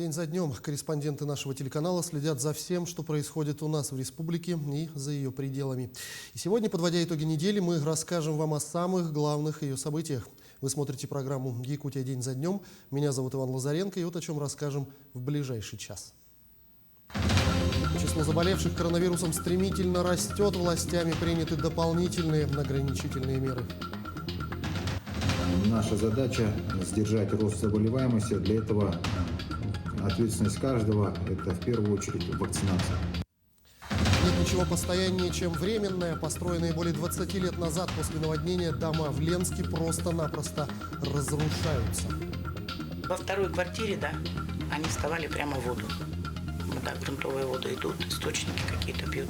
День за днем корреспонденты нашего телеканала следят за всем, что происходит у нас в республике и за ее пределами. И сегодня, подводя итоги недели, мы расскажем вам о самых главных ее событиях. Вы смотрите программу «Якутия. День за днем». Меня зовут Иван Лазаренко, и вот о чем расскажем в ближайший час. Число заболевших коронавирусом стремительно растет. Властями приняты дополнительные ограничительные меры. Наша задача – сдержать рост заболеваемости. Для этого ответственность каждого – это в первую очередь вакцинация. Нет ничего постояннее, чем временное. Построенные более 20 лет назад после наводнения дома в Ленске просто-напросто разрушаются. Во второй квартире, да, они вставали прямо в воду. Вот так грунтовые воды идут, источники какие-то пьют.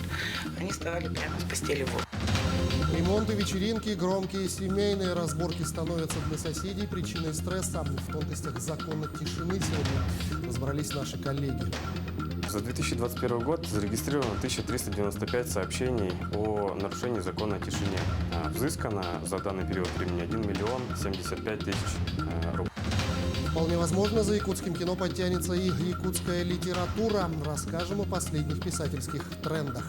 Они вставали прямо с постели в воду. Ремонты, вечеринки, громкие семейные разборки становятся для соседей причиной стресса. В тонкостях закона тишины сегодня разобрались наши коллеги. За 2021 год зарегистрировано 1395 сообщений о нарушении закона о тишине. Взыскано за данный период времени 1 миллион 75 тысяч рублей. Вполне возможно, за якутским кино подтянется и якутская литература. Расскажем о последних писательских трендах.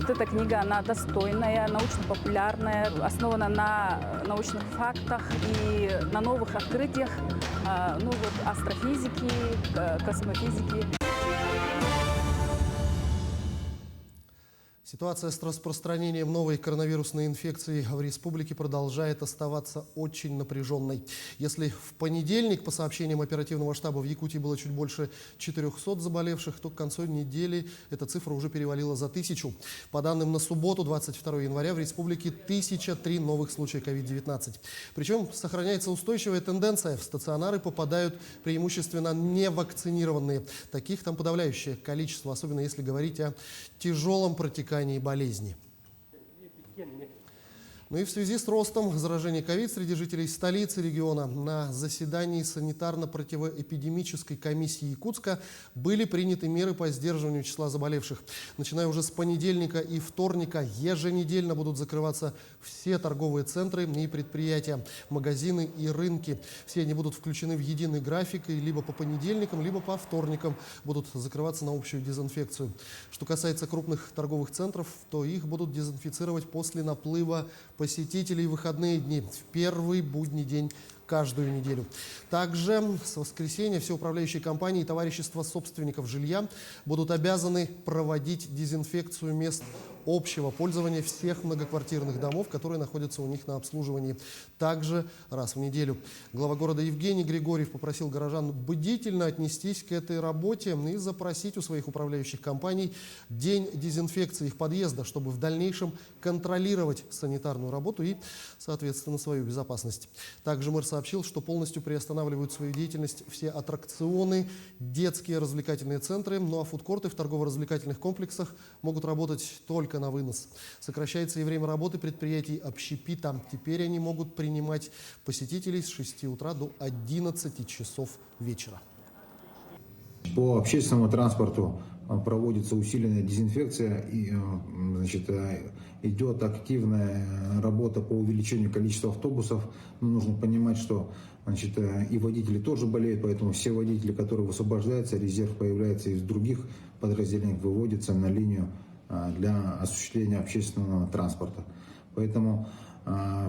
Эта книга, она достойная, научно-популярная, основана на научных фактах и на новых открытиях, астрофизики, космофизики. Ситуация с распространением новой коронавирусной инфекции в республике продолжает оставаться очень напряженной. Если в понедельник, по сообщениям оперативного штаба, в Якутии было чуть больше 400 заболевших, то к концу недели эта цифра уже перевалила за 1000. По данным на субботу, 22 января, в республике 1003 новых случая COVID-19. Причем сохраняется устойчивая тенденция. В стационары попадают преимущественно невакцинированные. Таких там подавляющее количество, особенно если говорить о тяжелом протекании болезни. Ну и в связи с ростом заражения ковид среди жителей столицы региона на заседании санитарно-противоэпидемической комиссии Якутска были приняты меры по сдерживанию числа заболевших. Начиная уже с понедельника и вторника еженедельно будут закрываться все торговые центры и предприятия, магазины и рынки. Все они будут включены в единый график и либо по понедельникам, либо по вторникам будут закрываться на общую дезинфекцию. Что касается крупных торговых центров, то их будут дезинфицировать после наплыва посетителей в выходные дни, в первый будний день каждую неделю. Также с воскресенья все управляющие компании и товарищества собственников жилья будут обязаны проводить дезинфекцию мест общего пользования всех многоквартирных домов, которые находятся у них на обслуживании, также раз в неделю. Глава города Евгений Григорьев попросил горожан бдительно отнестись к этой работе и запросить у своих управляющих компаний день дезинфекции их подъезда, чтобы в дальнейшем контролировать санитарную работу и, соответственно, свою безопасность. Также мэр сообщил, что полностью приостанавливают свою деятельность все аттракционы, детские развлекательные центры, ну а фудкорты в торгово-развлекательных комплексах могут работать только на вынос. Сокращается и время работы предприятий общепита. Теперь они могут принимать посетителей с 6 утра до 11 часов вечера. По общественному транспорту проводится усиленная дезинфекция, и идет активная работа по увеличению количества автобусов. Но нужно понимать, что и водители тоже болеют, поэтому все водители, которые высвобождаются, резерв появляется из других подразделений, выводится на линию для осуществления общественного транспорта. Поэтому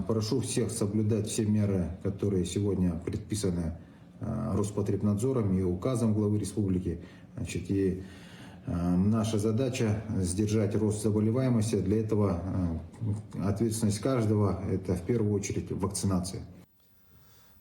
прошу всех соблюдать все меры, которые сегодня предписаны Роспотребнадзором и указом главы республики. И наша задача сдержать рост заболеваемости. Для этого ответственность каждого – это в первую очередь вакцинация.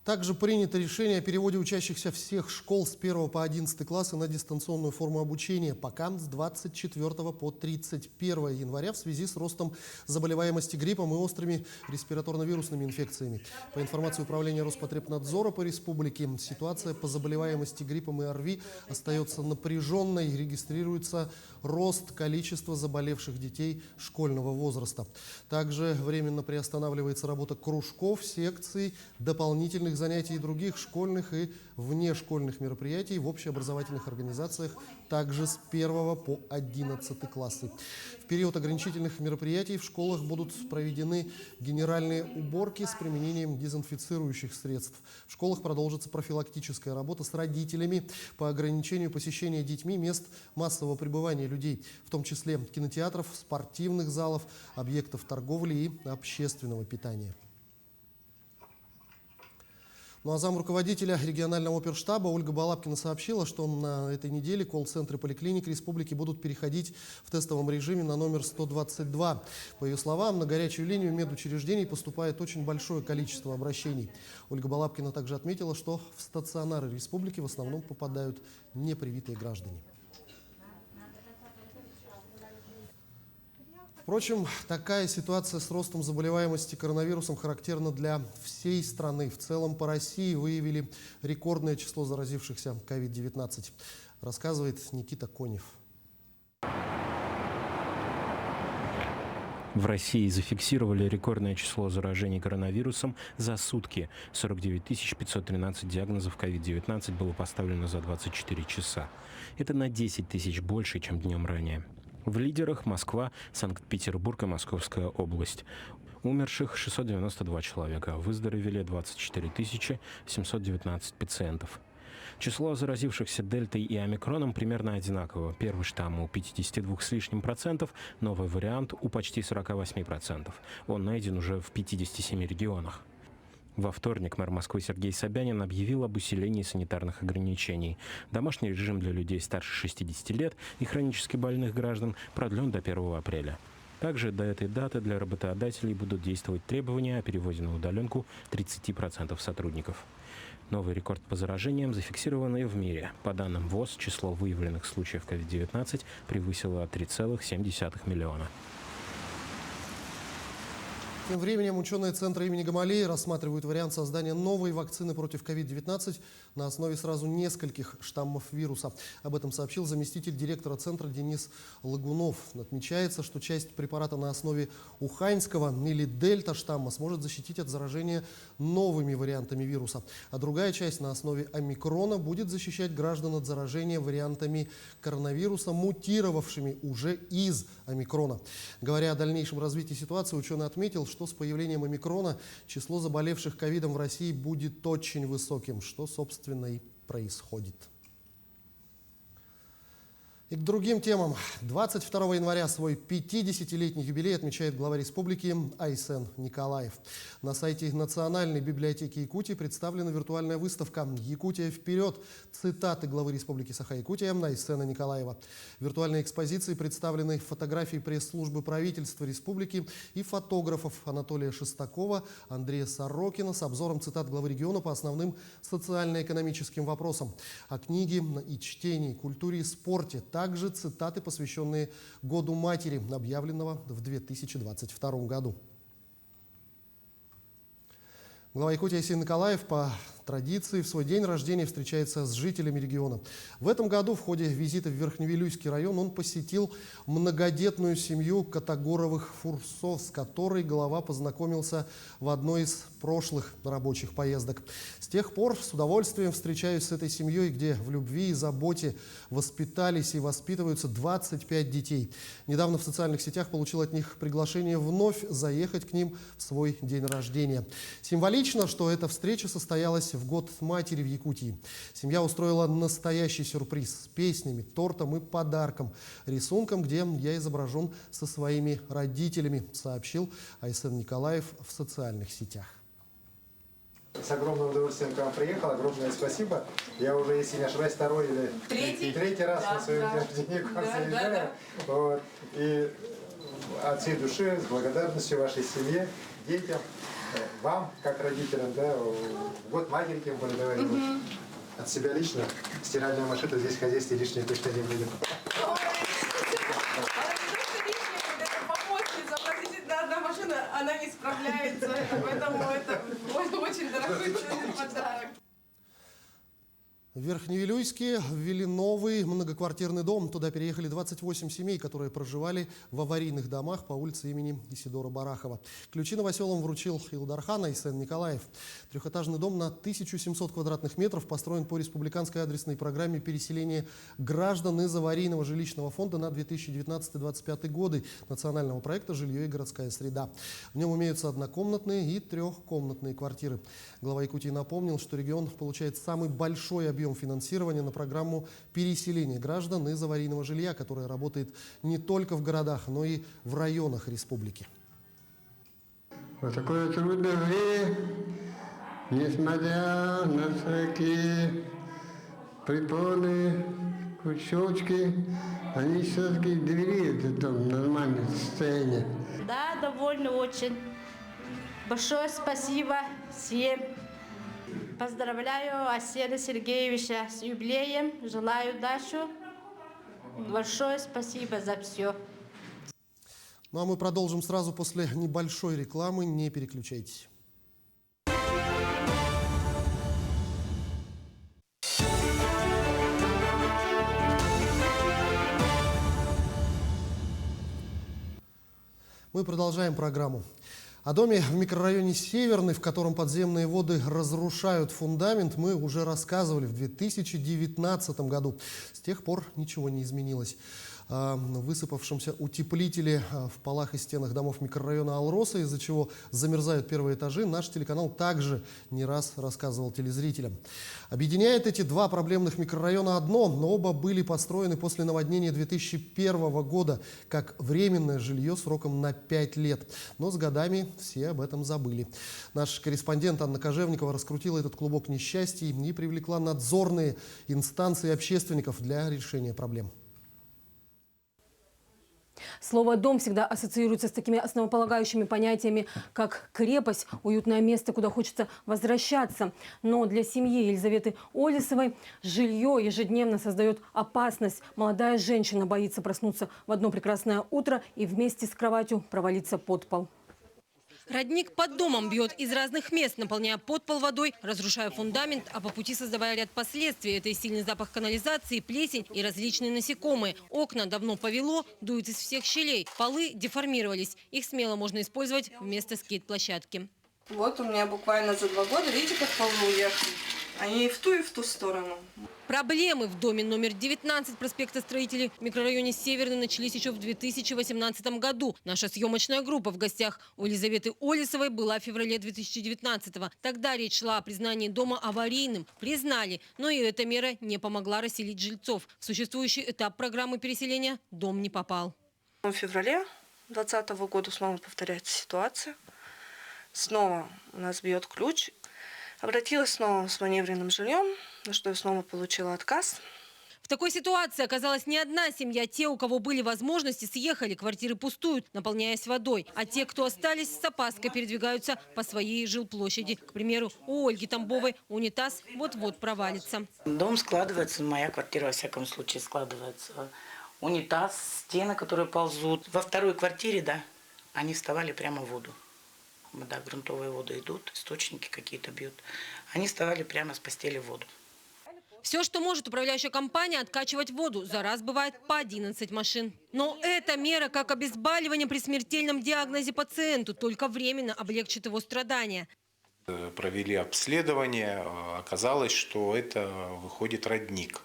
Также принято решение о переводе учащихся всех школ с 1 по 11 классы на дистанционную форму обучения пока с 24 по 31 января в связи с ростом заболеваемости гриппом и острыми респираторно-вирусными инфекциями. По информации Управления Роспотребнадзора по республике, ситуация по заболеваемости гриппом и ОРВИ остается напряженной. Регистрируется рост количества заболевших детей школьного возраста. Также временно приостанавливается работа кружков, секций, дополнительных школьных занятий и других школьных и внешкольных мероприятий в общеобразовательных организациях также с 1 по 11 классы. В период ограничительных мероприятий в школах будут проведены генеральные уборки с применением дезинфицирующих средств. В школах продолжится профилактическая работа с родителями по ограничению посещения детьми мест массового пребывания людей, в том числе кинотеатров, спортивных залов, объектов торговли и общественного питания. Ну а замруководителя регионального оперштаба Ольга Балабкина сообщила, что на этой неделе колл-центры поликлиник республики будут переходить в тестовом режиме на номер 122. По ее словам, на горячую линию медучреждений поступает очень большое количество обращений. Ольга Балабкина также отметила, что в стационары республики в основном попадают непривитые граждане. Впрочем, такая ситуация с ростом заболеваемости коронавирусом характерна для всей страны. В целом по России выявили рекордное число заразившихся COVID-19, рассказывает Никита Конев. В России зафиксировали рекордное число заражений коронавирусом за сутки. 49 513 диагнозов COVID-19 было поставлено за 24 часа. Это на 10 тысяч больше, чем днем ранее. В лидерах Москва, Санкт-Петербург и Московская область. Умерших 692 человека, выздоровели 24 719 пациентов. Число заразившихся дельтой и омикроном примерно одинаково. Первый штамм у 52 с лишним процентов, новый вариант у почти 48%. Он найден уже в 57 регионах. Во вторник мэр Москвы Сергей Собянин объявил об усилении санитарных ограничений. Домашний режим для людей старше 60 лет и хронически больных граждан продлен до 1 апреля. Также до этой даты для работодателей будут действовать требования о переводе на удаленку 30% сотрудников. Новый рекорд по заражениям зафиксирован и в мире. По данным ВОЗ, число выявленных случаев COVID-19 превысило 3,7 миллиона. Тем временем ученые Центра имени Гамалеи рассматривают вариант создания новой вакцины против COVID-19 на основе сразу нескольких штаммов вируса. Об этом сообщил заместитель директора Центра Денис Лагунов. Отмечается, что часть препарата на основе уханьского или дельта-штамма сможет защитить от заражения новыми вариантами вируса, а другая часть на основе омикрона будет защищать граждан от заражения вариантами коронавируса, мутировавшими уже из омикрона. Говоря о дальнейшем развитии ситуации, ученый отметил, что с появлением омикрона число заболевших ковидом в России будет очень высоким, что, собственно, и происходит. И к другим темам. 22 января свой 50-летний юбилей отмечает глава республики Айсен Николаев. На сайте Национальной библиотеки Якутии представлена виртуальная выставка «Якутия вперед!» Цитаты главы республики Саха-Якутия Айсена Николаева. В виртуальной экспозиции представлены фотографии пресс-службы правительства республики и фотографов Анатолия Шестакова, Андрея Сорокина с обзором цитат главы региона по основным социально-экономическим вопросам. О книге и чтении, культуре и спорте. Также цитаты, посвященные Году Матери, объявленного в 2022 году. Глава Якутии Айсен Николаев по традиции в свой день рождения встречается с жителями региона. В этом году в ходе визита в Верхневилюйский район он посетил многодетную семью Катагоровых-Фурсов, с которой глава познакомился в одной из прошлых рабочих поездок. С тех пор с удовольствием встречаюсь с этой семьей, где в любви и заботе воспитались и воспитываются 25 детей. Недавно в социальных сетях получил от них приглашение вновь заехать к ним в свой день рождения. Символично, что эта встреча состоялась в Год матери в Якутии. Семья устроила настоящий сюрприз с песнями, тортом и подарком, рисунком, где я изображен со своими родителями, сообщил Айсен Николаев в социальных сетях. С огромным удовольствием к вам приехал. Огромное спасибо. Я уже, если не ошибаюсь, второй или третий раз на своем день рождения к вам заезжаю. Вот. И от всей души, с благодарностью вашей семье, детям, вам, как родителям, да, в Год матери, тем более, давай, от себя лично, стиральная машина здесь в хозяйстве лишней точно не будет. Одна машина, она не справляется, поэтому это очень дорогой ценный подарок. В Верхневилюйске ввели новый многоквартирный дом. Туда переехали 28 семей, которые проживали в аварийных домах по улице имени Исидора Барахова. Ключи новоселам вручил Илдархан Айсен Николаев. Трехэтажный дом на 1700 квадратных метров построен по республиканской адресной программе переселения граждан из аварийного жилищного фонда на 2019-2025 годы национального проекта «Жилье и городская среда». В нем имеются однокомнатные и трехкомнатные квартиры. Глава Якутии напомнил, что регион получает самый большой объем финансирования на программу переселения граждан из аварийного жилья, которая работает не только в городах, но и в районах республики. Вот такое трудное время, несмотря на всякие препоны, кусочки, они все-таки довели этот дом в нормальное состояние. Да, довольно очень. Большое спасибо всем. Поздравляю Арсения Сергеевича с юбилеем. Желаю удачи. Большое спасибо за все. Ну а мы продолжим сразу после небольшой рекламы. Не переключайтесь. Мы продолжаем программу. О доме в микрорайоне Северный, в котором подземные воды разрушают фундамент, мы уже рассказывали в 2019 году. С тех пор ничего не изменилось. Высыпавшемся утеплители в полах и стенах домов микрорайона Алроса, из-за чего замерзают первые этажи, наш телеканал также не раз рассказывал телезрителям. Объединяет эти два проблемных микрорайона одно, но оба были построены после наводнения 2001 года как временное жилье сроком на 5 лет. Но с годами все об этом забыли. Наш корреспондент Анна Кожевникова раскрутила этот клубок несчастий и привлекла надзорные инстанции общественников для решения проблем. Слово «дом» всегда ассоциируется с такими основополагающими понятиями, как крепость, уютное место, куда хочется возвращаться. Но для семьи Елизаветы Олесовой жилье ежедневно создает опасность. Молодая женщина боится проснуться в одно прекрасное утро и вместе с кроватью провалиться под пол. Родник под домом бьет из разных мест, наполняя подпол водой, разрушая фундамент, а по пути создавая ряд последствий. Это и сильный запах канализации, плесень и различные насекомые. Окна давно повело, дуют из всех щелей. Полы деформировались. Их смело можно использовать вместо скейт-площадки. Вот у меня буквально за 2 года, видите, как полы уехали. Они и в ту сторону. Проблемы в доме номер 19 проспекта Строителей в микрорайоне Северный начались еще в 2018 году. Наша съемочная группа в гостях у Елизаветы Олесовой была в феврале 2019-го. Тогда речь шла о признании дома аварийным. Признали, но и эта мера не помогла расселить жильцов. В существующий этап программы переселения дом не попал. В феврале 2020 года снова повторяется ситуация. Снова у нас бьет ключ. Обратилась снова с маневренным жильем, на что я снова получила отказ. В такой ситуации оказалась не одна семья. Те, у кого были возможности, съехали, квартиры пустуют, наполняясь водой. А те, кто остались, с опаской передвигаются по своей жилплощади. К примеру, у Ольги Тамбовой унитаз вот-вот провалится. Дом складывается, моя квартира во всяком случае складывается. Унитаз, стены, которые ползут. Во второй квартире, да, они вставали прямо в воду. Да, грунтовые воды идут, источники какие-то бьют. Они вставали прямо с постели в воду. Все, что может управляющая компания, откачивать воду. За раз бывает по 11 машин. Но эта мера, как обезболивание при смертельном диагнозе пациенту, только временно облегчит его страдания. Провели обследование, оказалось, что это выходит родник.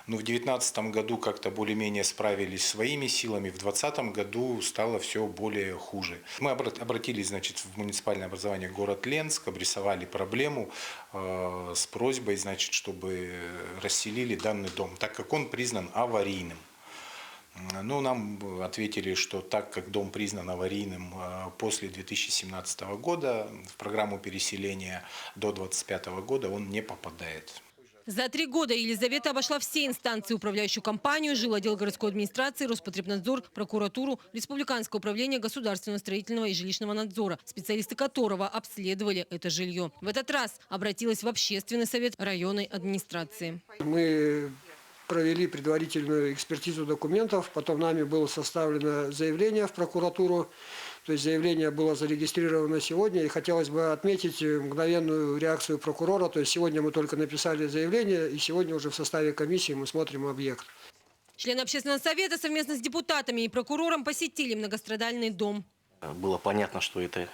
Но в 2019 году как-то более-менее справились своими силами, в 2020 году стало все более хуже. Мы обратились, значит, в муниципальное образование город Ленск, обрисовали проблему с просьбой, значит, чтобы расселили данный дом, так как он признан аварийным. Ну, нам ответили, что так как дом признан аварийным после 2017 года, в программу переселения до 2025 года он не попадает. За 3 года Елизавета обошла все инстанции: управляющую компанию, жилотдел городской администрации, Роспотребнадзор, прокуратуру, Республиканское управление государственного строительного и жилищного надзора, специалисты которого обследовали это жилье. В этот раз обратилась в общественный совет районной администрации. Мы провели предварительную экспертизу документов, потом нами было составлено заявление в прокуратуру. То есть заявление было зарегистрировано сегодня, и хотелось бы отметить мгновенную реакцию прокурора. То есть сегодня мы только написали заявление, и сегодня уже в составе комиссии мы смотрим объект. Члены общественного совета совместно с депутатами и прокурором посетили многострадальный дом. Было понятно, что это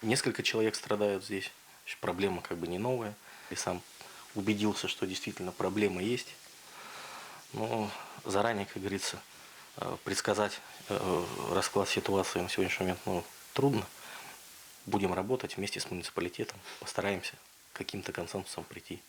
несколько человек страдают здесь. Проблема как бы не новая. И сам убедился, что действительно проблема есть. Но заранее, как говорится, предсказать расклад ситуации на сегодняшний момент трудно. Будем работать вместе с муниципалитетом. Постараемся к каким-то консенсусам прийти.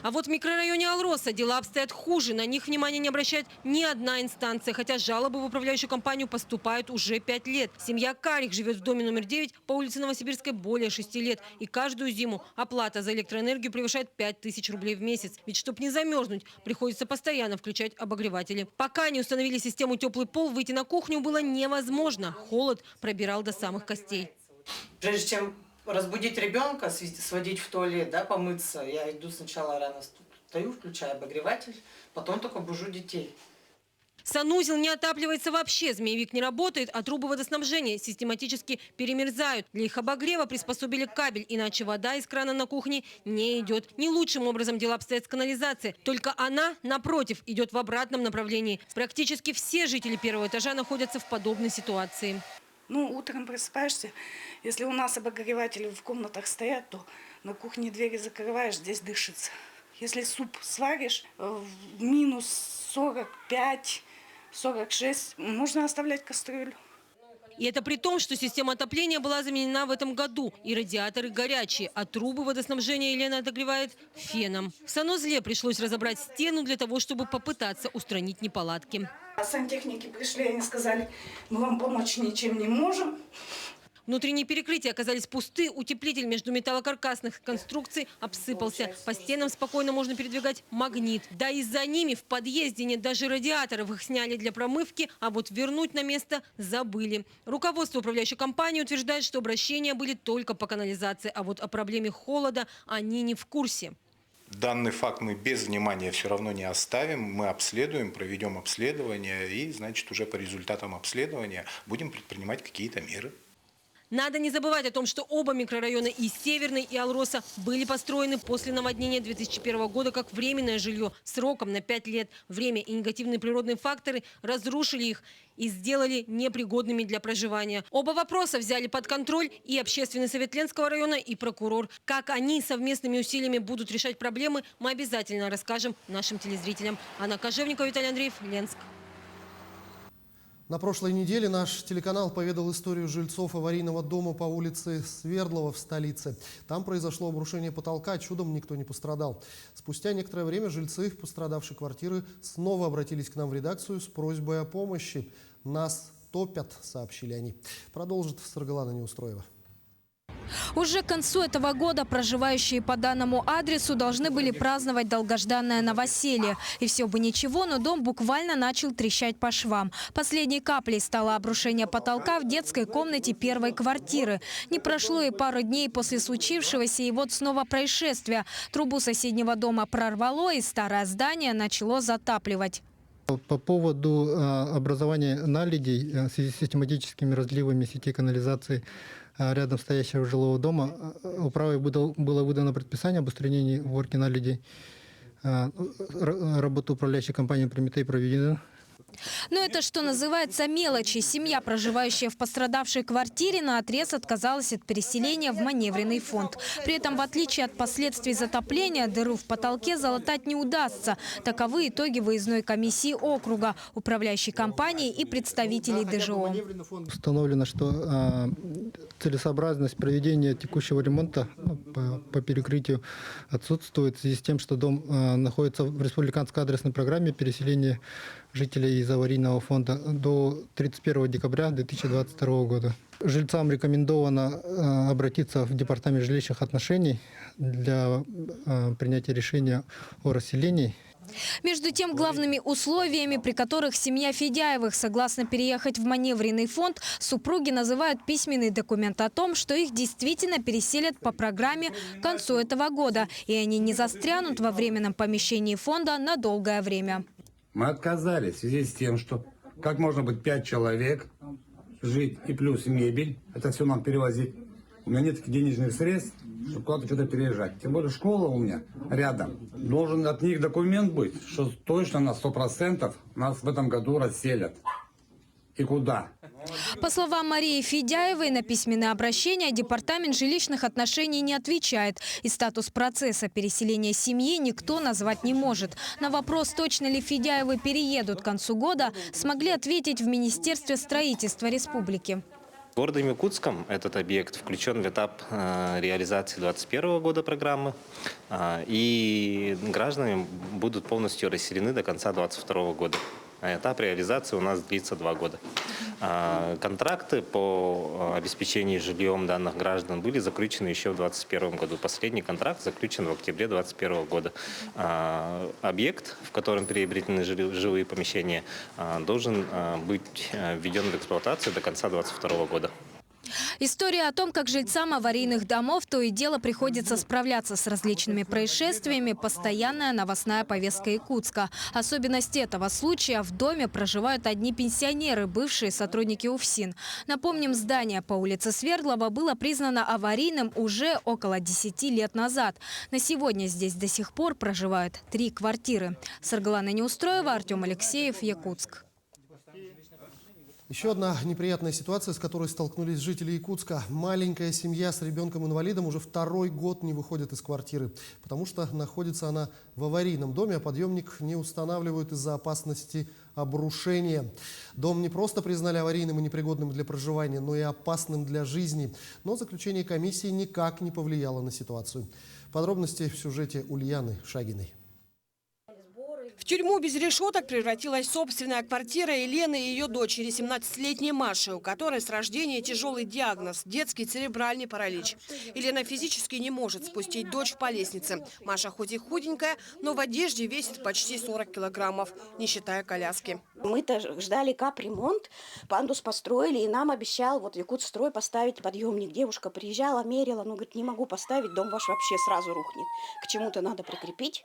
А вот в микрорайоне Алроса дела обстоят хуже. На них внимания не обращает ни одна инстанция. Хотя жалобы в управляющую компанию поступают уже 5 лет. Семья Карих живет в доме номер 9 по улице Новосибирской более 6 лет. И каждую зиму оплата за электроэнергию превышает 5000 рублей в месяц. Ведь чтобы не замерзнуть, приходится постоянно включать обогреватели. Пока не установили систему теплый пол, выйти на кухню было невозможно. Холод пробирал до самых костей. Прежде чем разбудить ребенка, сводить в туалет, да, помыться, я иду сначала рано встаю, включаю обогреватель, потом только бужу детей. Санузел не отапливается вообще, змеевик не работает, а трубы водоснабжения систематически перемерзают. Для их обогрева приспособили кабель, иначе вода из крана на кухне не идет. Не лучшим образом дела обстоят с канализацией, только она, напротив, идет в обратном направлении. Практически все жители первого этажа находятся в подобной ситуации. Утром просыпаешься, если у нас обогреватели в комнатах стоят, то на кухне двери закрываешь, здесь дышится. Если суп сваришь, в минус 45, 46, можно оставлять кастрюлю. И это при том, что система отопления была заменена в этом году. И радиаторы горячие, а трубы водоснабжения Елена отогревает феном. В санузле пришлось разобрать стену для того, чтобы попытаться устранить неполадки. Сантехники пришли, они сказали, мы вам помочь ничем не можем. Внутренние перекрытия оказались пусты, утеплитель между металлокаркасных конструкций обсыпался. По стенам спокойно можно передвигать магнит. Да и за ними в подъезде нет даже радиаторов. Их сняли для промывки, а вот вернуть на место забыли. Руководство управляющей компании утверждает, что обращения были только по канализации, а вот о проблеме холода они не в курсе. Данный факт мы без внимания все равно не оставим. Мы обследуем, проведем обследование и, значит, уже по результатам обследования будем предпринимать какие-то меры. Надо не забывать о том, что оба микрорайона, и Северный, и Алроса, были построены после наводнения 2001 года как временное жилье сроком на 5 лет. Время и негативные природные факторы разрушили их и сделали непригодными для проживания. Оба вопроса взяли под контроль и Общественный совет Ленского района, и прокурор. Как они совместными усилиями будут решать проблемы, мы обязательно расскажем нашим телезрителям. Анна Кожевникова, Виталий Андреев, Ленск. На прошлой неделе наш телеканал поведал историю жильцов аварийного дома по улице Свердлова в столице. Там произошло обрушение потолка, чудом никто не пострадал. Спустя некоторое время жильцы пострадавшей квартиры снова обратились к нам в редакцию с просьбой о помощи. «Нас топят», сообщили они. Продолжит Саргалана Неустроева. Уже к концу этого года проживающие по данному адресу должны были праздновать долгожданное новоселье. И все бы ничего, но дом буквально начал трещать по швам. Последней каплей стало обрушение потолка в детской комнате первой квартиры. Не прошло и пару дней после случившегося, и вот снова происшествие. Трубу соседнего дома прорвало, и старое здание начало затапливать. По поводу образования наледей в связи с систематическими разливами сети канализации рядом стоящего жилого дома, управой было выдано предписание об устранении уборки наледей. Работа управляющей компании «Прометей» проведена. Но это, что называется, мелочи. Семья, проживающая в пострадавшей квартире, наотрез отказалась от переселения в маневренный фонд. При этом, в отличие от последствий затопления, дыру в потолке залатать не удастся. Таковы итоги выездной комиссии округа, управляющей компании и представителей ДЖО. Установлено, что целесообразность проведения текущего ремонта по перекрытию отсутствует в связи с тем, что дом находится в республиканской адресной программе переселения жителей из аварийного фонда до 31 декабря 2022 года. Жильцам рекомендовано обратиться в Департамент жилищных отношений для принятия решения о расселении. Между тем, главными условиями, при которых семья Федяевых согласна переехать в маневренный фонд, супруги называют письменный документ о том, что их действительно переселят по программе к концу этого года, и они не застрянут во временном помещении фонда на долгое время. Мы отказались в связи с тем, что как можно быть 5 человек жить и плюс мебель. Это все нам перевозить. У меня нет денежных средств, чтобы куда-то что-то переезжать. Тем более школа у меня рядом. Должен от них документ быть, что точно на 100% нас в этом году расселят. И куда? По словам Марии Федяевой, на письменное обращение Департамент жилищных отношений не отвечает. И статус процесса переселения семьи никто назвать не может. На вопрос, точно ли Федяевы переедут к концу года, смогли ответить в Министерстве строительства республики. Городом Якутском этот объект включен в этап реализации 2021 года программы. И граждане будут полностью расселены до конца 2022 года. Этап реализации у нас длится 2 года. Контракты по обеспечению жильем данных граждан были заключены еще в 2021 году. Последний контракт заключен в октябре 2021 года. Объект, в котором приобретены жилые помещения, должен быть введен в эксплуатацию до конца 2022 года. История о том, как жильцам аварийных домов то и дело приходится справляться с различными происшествиями, постоянная новостная повестка Якутска. Особенность этого случая – в доме проживают одни пенсионеры, бывшие сотрудники УФСИН. Напомним, здание по улице Свердлова было признано аварийным уже около 10 лет назад. На сегодня здесь до сих пор проживают 3 квартиры. Саргалана Неустроева, Артем Алексеев, Якутск. Еще одна неприятная ситуация, с которой столкнулись жители Якутска. Маленькая семья с ребенком-инвалидом уже 2-й год не выходит из квартиры, потому что находится она в аварийном доме, а подъемник не устанавливают из-за опасности обрушения. Дом не просто признали аварийным и непригодным для проживания, но и опасным для жизни. Но заключение комиссии никак не повлияло на ситуацию. Подробности в сюжете Ульяны Шагиной. В тюрьму без решеток превратилась собственная квартира Елены и ее дочери, 17-летней Маши, у которой с рождения тяжелый диагноз – детский церебральный паралич. Елена физически не может спустить дочь по лестнице. Маша хоть и худенькая, но в одежде весит почти 40 килограммов, не считая коляски. Мы-то ждали капремонт, пандус построили, и нам обещал вот Якутстрой поставить подъемник. Девушка приезжала, мерила, но говорит, не могу поставить, дом ваш вообще сразу рухнет. К чему-то надо прикрепить.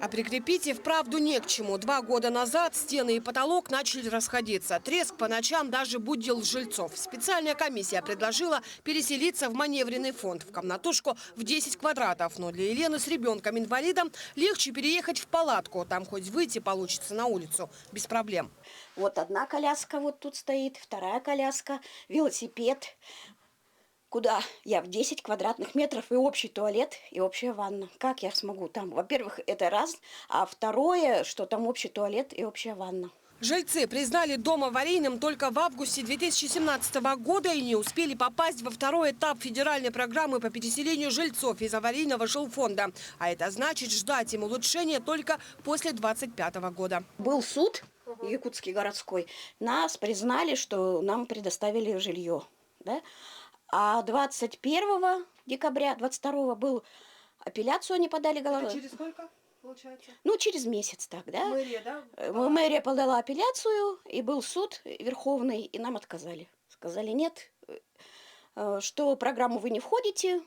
А прикрепить и вправду не к чему. 2 года назад стены и потолок начали расходиться. Треск по ночам даже будил жильцов. Специальная комиссия предложила переселиться в маневренный фонд, в комнатушку в 10 квадратов. Но для Елены с ребенком-инвалидом легче переехать в палатку. Там хоть выйти получится на улицу без проблем. Вот одна коляска вот тут стоит, вторая коляска, велосипед. Куда я в 10 квадратных метров и общий туалет, и общая ванна. Как я смогу там? Во-первых, это раз. А второе, что там общий туалет и общая ванна. Жильцы признали дом аварийным только в августе 2017 года и не успели попасть во 2-й этап федеральной программы по переселению жильцов из аварийного жилфонда. А это значит ждать им улучшения только после 2025 года. Был суд якутский городской. Нас признали, что нам предоставили жилье. Да? А 21 декабря, 22 был апелляцию, они подали голову. Это через сколько, получается? Ну, через месяц так, да? Мэрия, да? Мэрия подала апелляцию, и был суд верховный, и нам отказали. Сказали, нет, что программу вы не входите.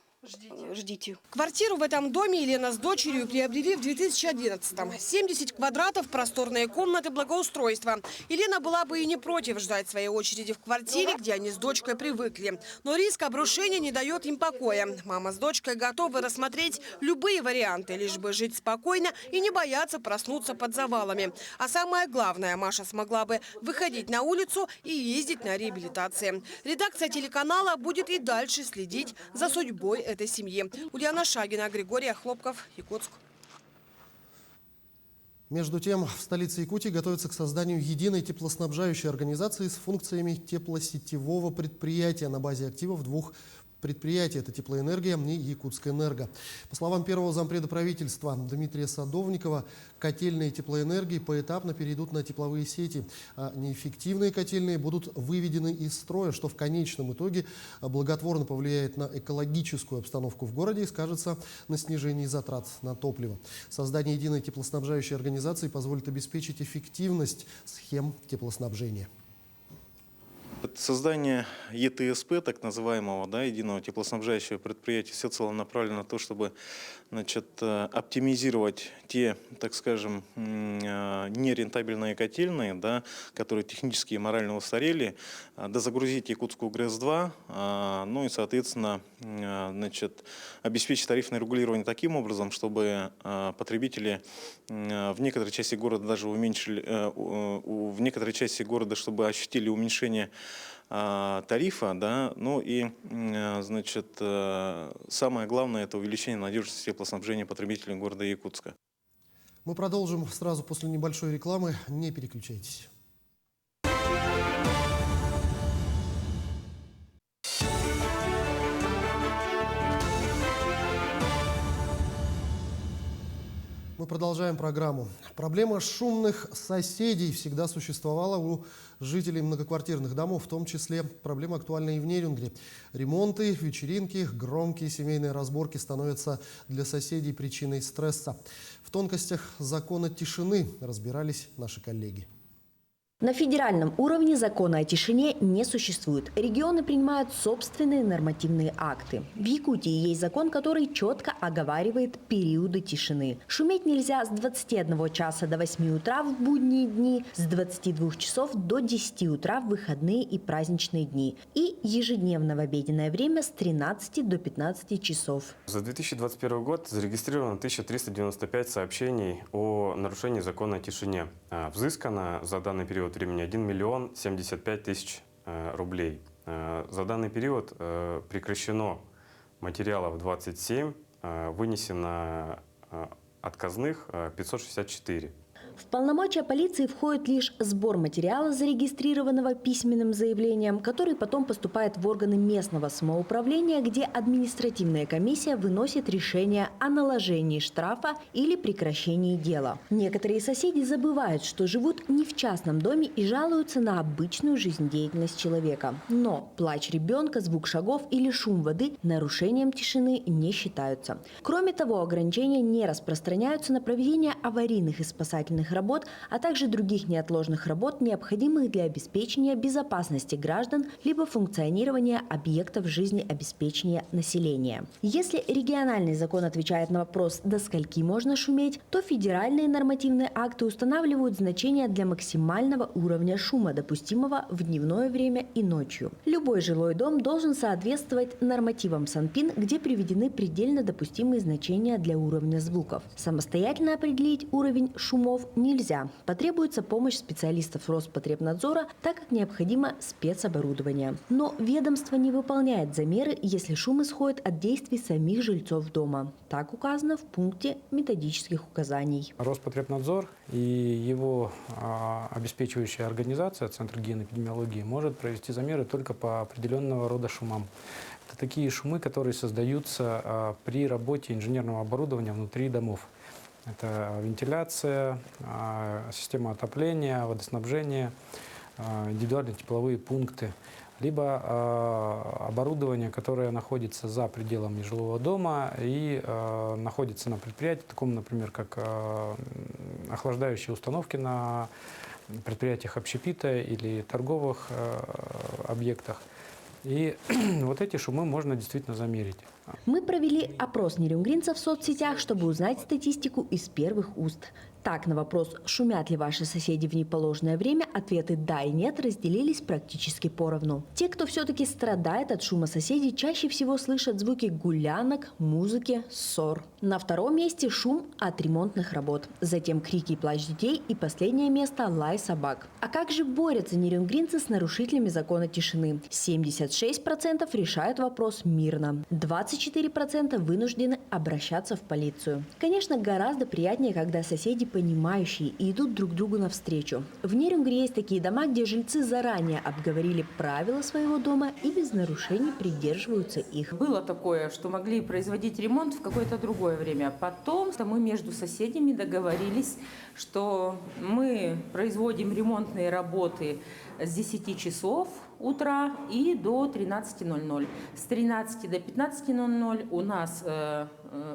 Ждите. Квартиру в этом доме Елена с дочерью приобрели в 2011-м. 70 квадратов, просторные комнаты, благоустройства. Елена была бы и не против ждать своей очереди в квартире, где они с дочкой привыкли. Но риск обрушения не дает им покоя. Мама с дочкой готовы рассмотреть любые варианты, лишь бы жить спокойно и не бояться проснуться под завалами. А самое главное, Маша смогла бы выходить на улицу и ездить на реабилитации. Редакция телеканала будет и дальше следить за судьбой этой семьи. Ульяна Шагина, Григорий Хлопков, Якутск. Между тем, в столице Якутии готовятся к созданию единой теплоснабжающей организации с функциями теплосетевого предприятия на базе активов 2 предприятий. Это Теплоэнергия и Якутскэнерго. По словам первого зампреда правительства Дмитрия Садовникова, котельные теплоэнергии поэтапно перейдут на тепловые сети, а неэффективные котельные будут выведены из строя, что в конечном итоге благотворно повлияет на экологическую обстановку в городе и скажется на снижении затрат на топливо. Создание единой теплоснабжающей организации позволит обеспечить эффективность схем теплоснабжения. Создание ЕТСП, так называемого, единого теплоснабжающего предприятия, всецело направлено на то, чтобы оптимизировать те, так скажем, нерентабельные котельные, которые технически и морально устарели, дозагрузить Якутскую ГРЭС-2, ну и, соответственно, обеспечить тарифное регулирование таким образом, чтобы потребители в некоторой части города даже уменьшили, в некоторой части города, чтобы ощутили уменьшение тарифа, ну и, самое главное, это увеличение надежности теплоснабжения потребителей города Якутска. Мы продолжим сразу после небольшой рекламы. Не переключайтесь. Мы продолжаем программу. Проблема шумных соседей всегда существовала у жителей многоквартирных домов, в том числе проблема актуальна и в Нерюнгри. Ремонты, вечеринки, громкие семейные разборки становятся для соседей причиной стресса. В тонкостях закона тишины разбирались наши коллеги. На федеральном уровне закона о тишине не существует. Регионы принимают собственные нормативные акты. В Якутии есть закон, который четко оговаривает периоды тишины. Шуметь нельзя с 21 часа до 8 утра в будние дни, с 22 часов до 10 утра в выходные и праздничные дни и ежедневно в обеденное время с 13 до 15 часов. За 2021 год зарегистрировано 1395 сообщений о нарушении закона о тишине. Взыскано за данный период времени 1 миллион 75 тысяч рублей. За данный период прекращено материалов 27, вынесено отказных 564. В полномочия полиции входит лишь сбор материала, зарегистрированного письменным заявлением, который потом поступает в органы местного самоуправления, где административная комиссия выносит решение о наложении штрафа или прекращении дела. Некоторые соседи забывают, что живут не в частном доме и жалуются на обычную жизнедеятельность человека. Но плач ребенка, звук шагов или шум воды нарушением тишины не считаются. Кроме того, ограничения не распространяются на проведение аварийных и спасательных работ, а также других неотложных работ, необходимых для обеспечения безопасности граждан либо функционирования объектов жизнеобеспечения населения. Если региональный закон отвечает на вопрос, до скольки можно шуметь, то федеральные нормативные акты устанавливают значения для максимального уровня шума, допустимого в дневное время и ночью. Любой жилой дом должен соответствовать нормативам Санпин, где приведены предельно допустимые значения для уровня звуков. Самостоятельно определить уровень шумов нельзя. Потребуется помощь специалистов Роспотребнадзора, так как необходимо спецоборудование. Но ведомство не выполняет замеры, если шум исходит от действий самих жильцов дома. Так указано в пункте методических указаний. Роспотребнадзор и его обеспечивающая организация, Центр геноэпидемиологии, может провести замеры только по определенного рода шумам. Это такие шумы, которые создаются при работе инженерного оборудования внутри домов. Это вентиляция, система отопления, водоснабжения, индивидуальные тепловые пункты, либо оборудование, которое находится за пределами жилого дома и находится на предприятии, таком, например, как охлаждающие установки на предприятиях общепита или торговых объектах. И вот эти шумы можно действительно замерить. Мы провели опрос нерюнгринцев в соцсетях, чтобы узнать статистику из первых уст. Так, на вопрос, шумят ли ваши соседи в неположенное время, ответы «да» и «нет» разделились практически поровну. Те, кто все-таки страдает от шума соседей, чаще всего слышат звуки гулянок, музыки, ссор. На втором месте шум от ремонтных работ. Затем крики и плач детей. И последнее место – лай собак. А как же борются нерюнгринцы с нарушителями закона тишины? 76% решают вопрос мирно. 24% вынуждены обращаться в полицию. Конечно, гораздо приятнее, когда соседи понимающие и идут друг другу навстречу. В Нерюнгри есть такие дома, где жильцы заранее обговорили правила своего дома и без нарушений придерживаются их. Было такое, что могли производить ремонт в какое-то другое время. Потом мы между соседями договорились, что мы производим ремонтные работы с 10 часов утра и до 13:00. С 13 до 15:00 у нас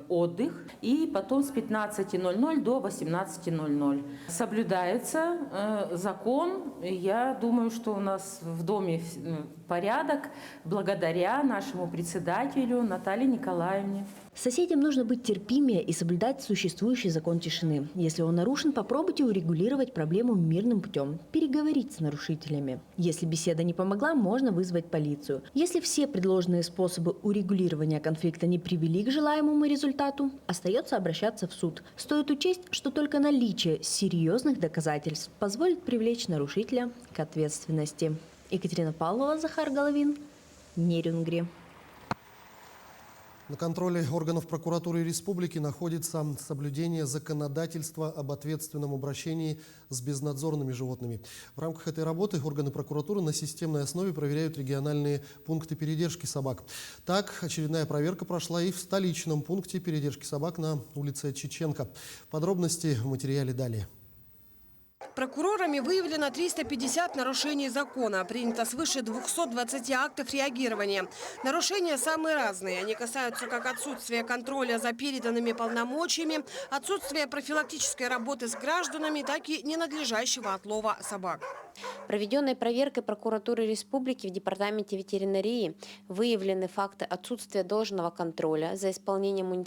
отдых и потом с 15:00 до 18:00. Соблюдается закон. Я думаю, что у нас в доме порядок благодаря нашему председателю Наталье Николаевне. Соседям нужно быть терпимее и соблюдать существующий закон тишины. Если он нарушен, попробуйте урегулировать проблему мирным путем, переговорить с нарушителями. Если беседа не помогла, можно вызвать полицию. Если все предложенные способы урегулирования конфликта не привели к желаемому результату, остается обращаться в суд. Стоит учесть, что только наличие серьезных доказательств позволит привлечь нарушителя к ответственности. Екатерина Павлова, Захар Головин, Нерюнгри. На контроле органов прокуратуры республики находится соблюдение законодательства об ответственном обращении с безнадзорными животными. В рамках этой работы органы прокуратуры на системной основе проверяют региональные пункты передержки собак. Так, очередная проверка прошла и в столичном пункте передержки собак на улице Чеченко. Подробности в материале далее. Прокурорами выявлено 350 нарушений закона. Принято свыше 220 актов реагирования. Нарушения самые разные. Они касаются как отсутствия контроля за переданными полномочиями, отсутствия профилактической работы с гражданами, так и ненадлежащего отлова собак. Проведенной проверкой прокуратуры республики в департаменте ветеринарии выявлены факты отсутствия должного контроля за исполнением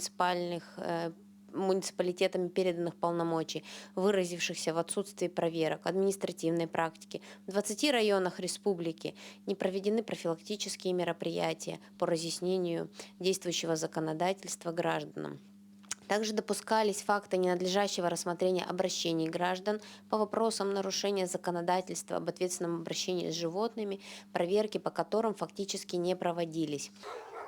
муниципалитетами переданных полномочий, выразившихся в отсутствии проверок, административной практики. В 20 районах республики не проведены профилактические мероприятия по разъяснению действующего законодательства гражданам. Также допускались факты ненадлежащего рассмотрения обращений граждан по вопросам нарушения законодательства об ответственном обращении с животными, проверки по которым фактически не проводились.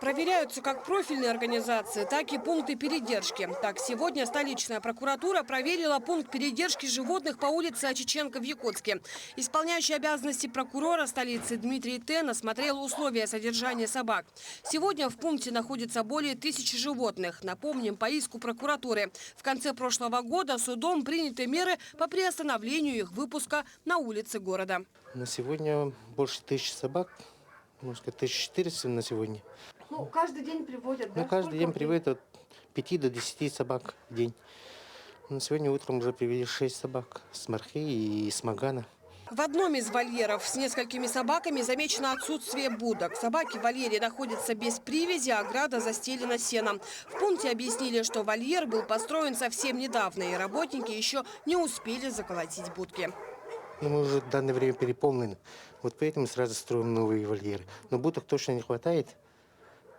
Проверяются как профильные организации, так и пункты передержки. Так, сегодня столичная прокуратура проверила пункт передержки животных по улице Чеченко в Якутске. Исполняющий обязанности прокурора столицы Дмитрий Тен осмотрел условия содержания собак. Сегодня в пункте находится более 1000 животных. Напомним, по иску прокуратуры. В конце прошлого года судом приняты меры по приостановлению их выпуска на улице города. На сегодня больше 1000 собак, можно сказать, 1400 на сегодня. Ну, каждый день приводят, да? Ну, каждый день приводят от 5 до 10 собак в день. На сегодня утром уже привели 6 собак с Мархи и с Магана. В одном из вольеров с несколькими собаками замечено отсутствие будок. Собаки в вольере находятся без привязи, а ограда застелена сеном. В пункте объяснили, что вольер был построен совсем недавно, и работники еще не успели заколотить будки. Но мы уже в данное время переполнены. Вот поэтому сразу строим новые вольеры. Но будок точно не хватает.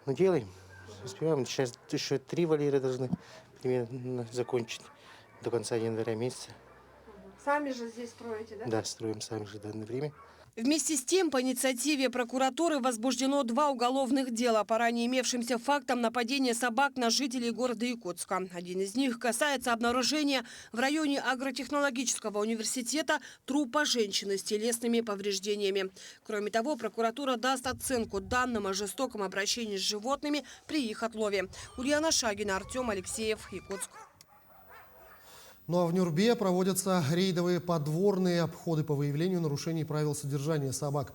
Но делаем. Успеваем. Сейчас еще 3 вольера должны примерно закончить до конца января месяца. Сами же здесь строите, да? Да, строим сами же в данное время. Вместе с тем, по инициативе прокуратуры возбуждено 2 уголовных дела по ранее имевшимся фактам нападения собак на жителей города Якутска. Один из них касается обнаружения в районе агротехнологического университета трупа женщины с телесными повреждениями. Кроме того, прокуратура даст оценку данным о жестоком обращении с животными при их отлове. Ульяна Шагина, Артем Алексеев, Якутск. Ну а в Нюрбе проводятся рейдовые подворные обходы по выявлению нарушений правил содержания собак.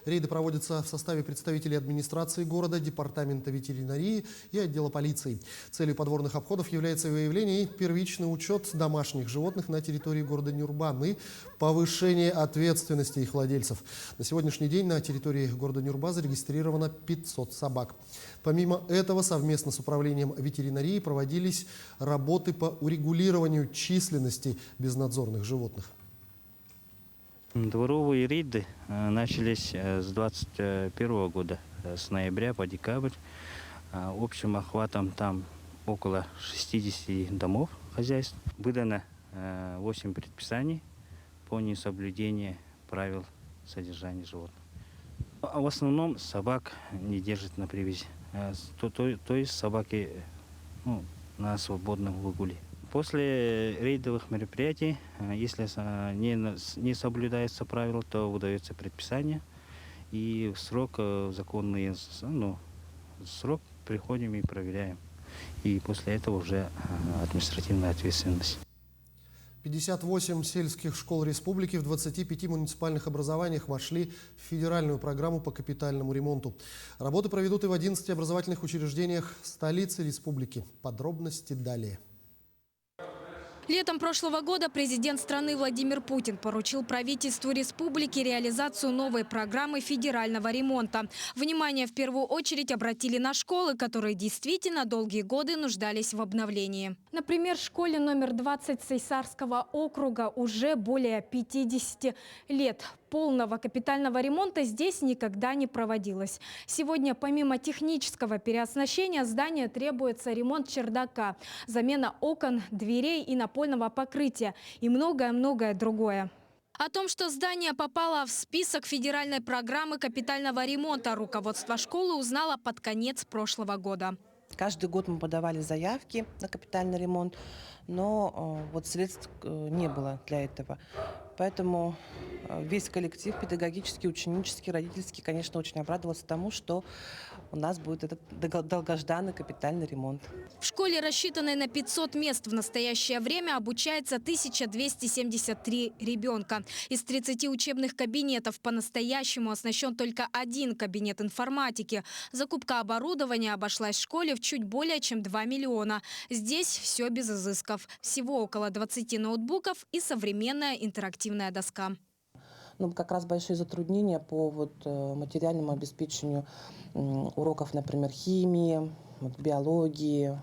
Рейды проводятся в составе представителей администрации города, департамента ветеринарии и отдела полиции. Целью подворных обходов является выявление и первичный учет домашних животных на территории города Нюрба и повышение ответственности их владельцев. На сегодняшний день на территории города Нюрба зарегистрировано 500 собак. Помимо этого, совместно с управлением ветеринарии проводились работы по урегулированию численности безнадзорных животных. Дворовые рейды начались с 2021 года, с ноября по декабрь. Общим охватом там около 60 домов хозяйств. Выдано 8 предписаний по несоблюдению правил содержания животных. В основном собак не держат на привязи. То есть собаки на свободном выгуле. После рейдовых мероприятий, если не соблюдается правила, то выдается предписание. И в срок, законный срок, приходим и проверяем. И после этого уже административная ответственность. 58 сельских школ республики в 25 муниципальных образованиях вошли в федеральную программу по капитальному ремонту. Работы проведут и в 11 образовательных учреждениях столицы республики. Подробности далее. Летом прошлого года президент страны Владимир Путин поручил правительству республики реализацию новой программы федерального ремонта. Внимание в первую очередь обратили на школы, которые действительно долгие годы нуждались в обновлении. Например, в школе номер 20 Сейсарского округа уже более 50 лет. Полного капитального ремонта здесь никогда не проводилось. Сегодня помимо технического переоснащения здания требуется ремонт чердака, замена окон, дверей и напольного покрытия и многое-многое другое. О том, что здание попало в список федеральной программы капитального ремонта, руководство школы узнало под конец прошлого года. Каждый год мы подавали заявки на капитальный ремонт, но вот средств не было для этого. Поэтому весь коллектив, педагогический, ученический, родительский, конечно, очень обрадовался тому, что у нас будет этот долгожданный капитальный ремонт. В школе, рассчитанной на 500 мест, в настоящее время обучается 1273 ребенка. Из 30 учебных кабинетов по-настоящему оснащен только один кабинет информатики. Закупка оборудования обошлась школе в чуть более чем 2 миллиона. Здесь все без изысков. Всего около 20 ноутбуков и современная интерактивная доска. Ну, как раз большие затруднения по материальному обеспечению уроков, например, химии, биологии,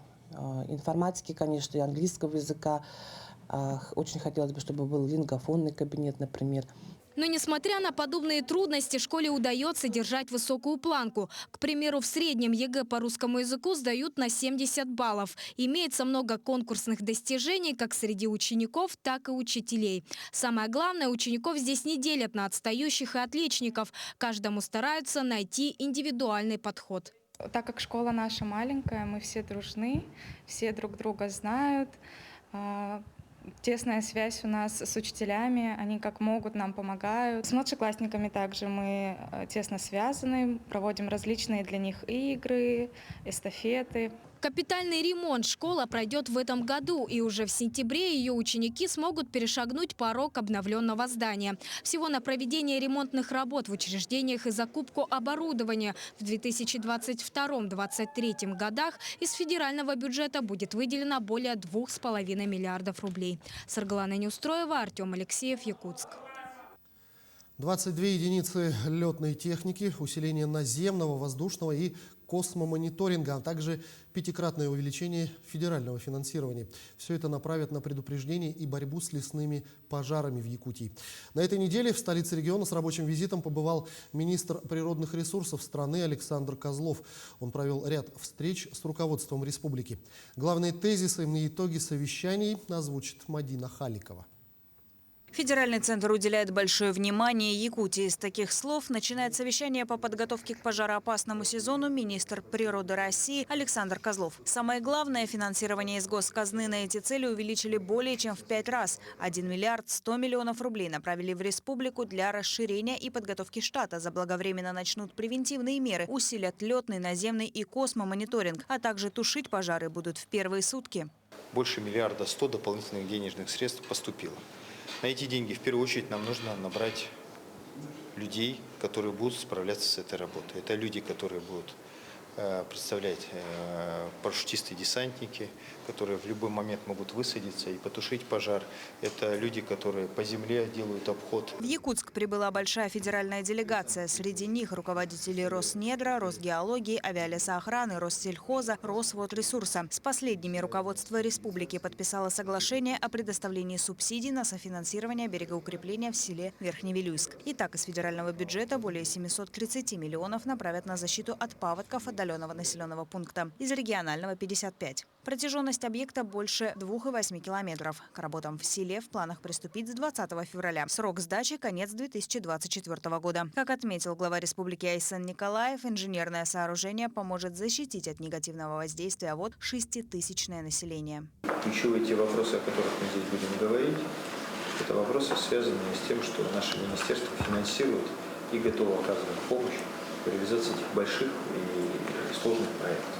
информатики, конечно, и английского языка. Очень хотелось бы, чтобы был лингофонный кабинет, например. Но несмотря на подобные трудности, школе удается держать высокую планку. К примеру, в среднем ЕГЭ по русскому языку сдают на 70 баллов. Имеется много конкурсных достижений как среди учеников, так и учителей. Самое главное, учеников здесь не делят на отстающих и отличников. Каждому стараются найти индивидуальный подход. Так как школа наша маленькая, мы все дружны, все друг друга знают. Тесная связь у нас с учителями, они как могут нам помогают. С младшеклассниками также мы тесно связаны, проводим различные для них игры, эстафеты. Капитальный ремонт школа пройдет в этом году, и уже в сентябре ее ученики смогут перешагнуть порог обновленного здания. Всего на проведение ремонтных работ в учреждениях и закупку оборудования в 2022-2023 годах из федерального бюджета будет выделено более 2,5 миллиардов рублей. Саргалана Неустроева, Артем Алексеев, Якутск. 22 единицы летной техники, усиление наземного, воздушного и космомониторинга, а также 5-кратное увеличение федерального финансирования. Все это направят на предупреждение и борьбу с лесными пожарами в Якутии. На этой неделе в столице региона с рабочим визитом побывал министр природных ресурсов страны Александр Козлов. Он провел ряд встреч с руководством республики. Главные тезисы и итоги совещаний озвучит Мадина Халикова. Федеральный центр уделяет большое внимание Якутии. С таких слов начинает совещание по подготовке к пожароопасному сезону министр природы России Александр Козлов. Самое главное, финансирование из госказны на эти цели увеличили более чем в 5 раз. 1 миллиард 100 миллионов рублей направили в республику для расширения и подготовки штата. Заблаговременно начнут превентивные меры, усилят летный, наземный и космомониторинг, а также тушить пожары будут в первые сутки. Больше 1 миллиарда 100 дополнительных денежных средств поступило. На эти деньги в первую очередь нам нужно набрать людей, которые будут справляться с этой работой. Это люди, которые будут представлять парашютисты, десантники, которые в любой момент могут высадиться и потушить пожар. Это люди, которые по земле делают обход. В Якутск прибыла большая федеральная делегация. Среди них руководители Роснедра, Росгеологии, Авиалесоохраны, Россельхоза, Росводресурса. С последними руководство республики подписало соглашение о предоставлении субсидий на софинансирование берегоукрепления в селе Верхневилюйск. Итак, из федерального бюджета более 730 миллионов направят на защиту от паводков отдаленного населенного пункта. Из регионального 55. Протяженность объекта больше 2,8 километров. К работам в селе в планах приступить с 20 февраля. Срок сдачи – конец 2024 года. Как отметил глава республики Айсен Николаев, инженерное сооружение поможет защитить от негативного воздействия вод 6-тысячное население. Ключевые те вопросы, о которых мы здесь будем говорить, это вопросы, связанные с тем, что наше министерство финансирует и готово оказывать помощь в реализации этих больших и сложных проектов.